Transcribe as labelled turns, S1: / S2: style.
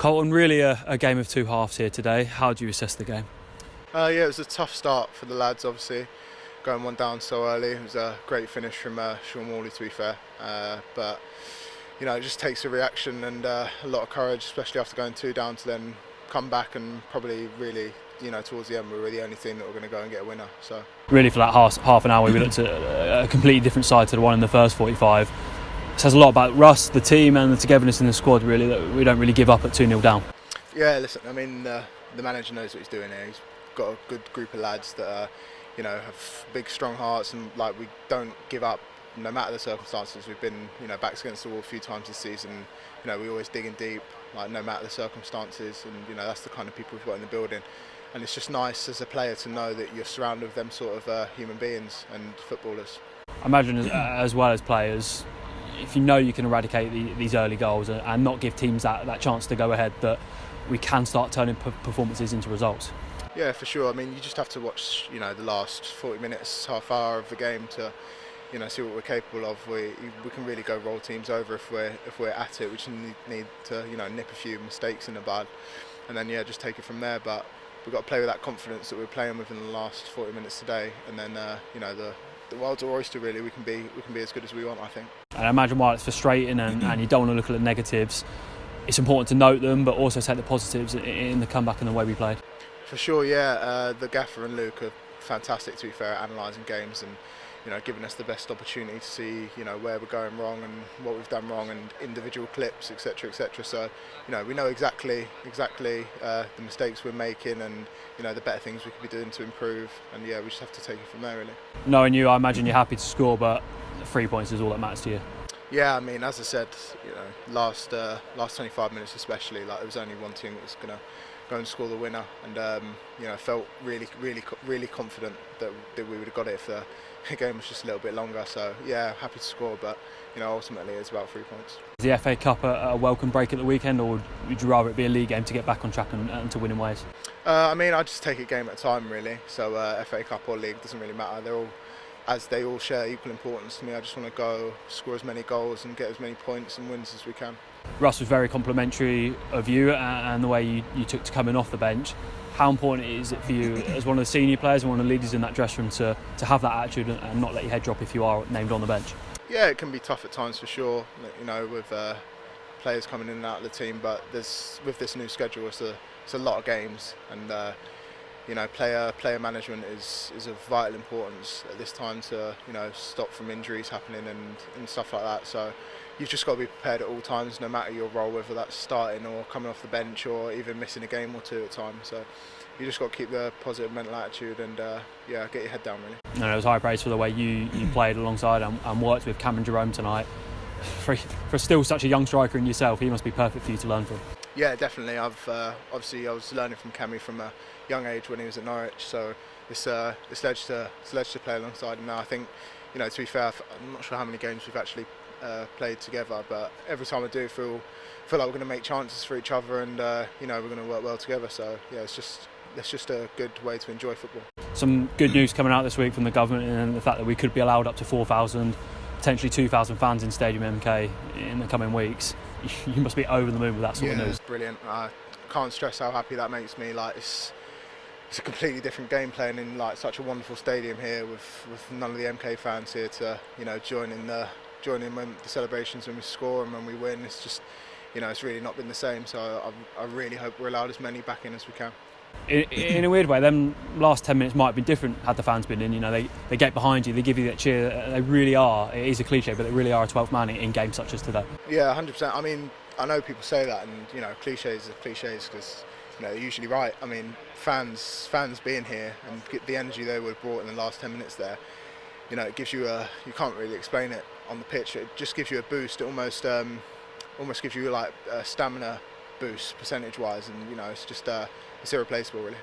S1: Carlton, really a game of two halves here today. How do you assess the game?
S2: Yeah, it was a tough start for the lads, obviously, going one down so early. It was a great finish from Sean Morley, to be fair. But it just takes a reaction and a lot of courage, especially after going two down, to then come back and probably really, towards the end, we were the only team that were going to go and get a winner. So
S1: Really, for that half an hour, we looked at a completely different side to the one in the first 45. It says a lot about Russ, the team, and the togetherness in the squad, really, that we don't really give up at 2-0 down.
S2: yeah, listen, I mean, the manager knows what he's doing here. He's got a good group of lads that have big, strong hearts, and we don't give up no matter the circumstances. We've been backs against the wall a few times this season. We always digging deep, no matter the circumstances, and that's the kind of people we've got in the building. And it's just nice as a player to know that you're surrounded with them sort of human beings and footballers.
S1: I imagine as well as players, if you know you can eradicate these early goals and not give teams that chance to go ahead, that we can start turning performances into results.
S2: Yeah, for sure. I mean, you just have to watch the last 40 minutes, half hour of the game to see what we're capable of. We can really go roll teams over if we're at it. We just need to nip a few mistakes in the bud, and then just take it from there. But we've got to play with that confidence that we're playing with in the last 40 minutes today, and then the world's our oyster, really. We can be as good as we want, I think.
S1: And I imagine while it's frustrating and you don't want to look at the negatives, it's important to note them, but also take the positives in the comeback and the way we played.
S2: For sure, yeah. The gaffer and Luke are fantastic, to be fair, at analysing games and giving us the best opportunity to see where we're going wrong and what we've done wrong, and individual clips, etc., etc. So we know exactly the mistakes we're making and the better things we could be doing to improve, and we just have to take it from there, really.
S1: Knowing you, I imagine you're happy to score, but 3 points is all that matters to you.
S2: Yeah, I mean, as I said, last 25 minutes especially, there was only one team that was going to go and score the winner, and felt really confident that we would have got it if the game was just a little bit longer. So yeah, happy to score, but ultimately it's about 3 points.
S1: Is the FA Cup a welcome break at the weekend, or would you rather it be a league game to get back on track and to win in ways?
S2: I mean, I just take it game at a time, really. So FA Cup or league doesn't really matter. They all share equal importance to me. I just want to go score as many goals and get as many points and wins as we can.
S1: Russ was very complimentary of you and the way you took to coming off the bench. How important is it for you as one of the senior players and one of the leaders in that dressing room to have that attitude and not let your head drop if you are named on the bench? Yeah,
S2: it can be tough at times, for sure, with players coming in and out of the team, but with this new schedule, it's a lot of games, and player management is of vital importance at this time to stop from injuries happening and stuff like that. So you've just got to be prepared at all times, no matter your role, whether that's starting or coming off the bench or even missing a game or two at times. So you just got to keep the positive mental attitude and get your head down, really.
S1: And it was high praise for the way you played alongside and worked with Cameron Jerome tonight. For still such a young striker in yourself, he must be perfect for you to learn from.
S2: Yeah, definitely. I was learning from Cammy from a young age when he was at Norwich, so it's led to play alongside him now. I think, to be fair, I'm not sure how many games we've actually played together, but every time I do, feel like we're going to make chances for each other, and we're going to work well together. So yeah, it's just a good way to enjoy football.
S1: Some good news coming out this week from the government, and the fact that we could be allowed up to 4,000, potentially 2,000 fans in Stadium MK in the coming weeks. You must be over the moon with that sort of news.
S2: It's brilliant. I can't stress how happy that makes me. It's a completely different game playing in such a wonderful stadium here with none of the MK fans here to join in when the celebrations when we score and when we win. It's just it's really not been the same. So I really hope we're allowed as many back in as we can.
S1: In a weird way, them last 10 minutes might have been different had the fans been in. They get behind you, they give you that cheer. They really are. It is a cliche, but they really are a 12th man in games such as today.
S2: Yeah, 100%. I mean, I know people say that, and cliches are cliches because they're usually right. I mean, fans being here and get the energy they would have brought in the last 10 minutes there. It gives you you can't really explain it on the pitch. It just gives you a boost. It almost gives you a stamina boost percentage-wise, and it's just it's irreplaceable, really.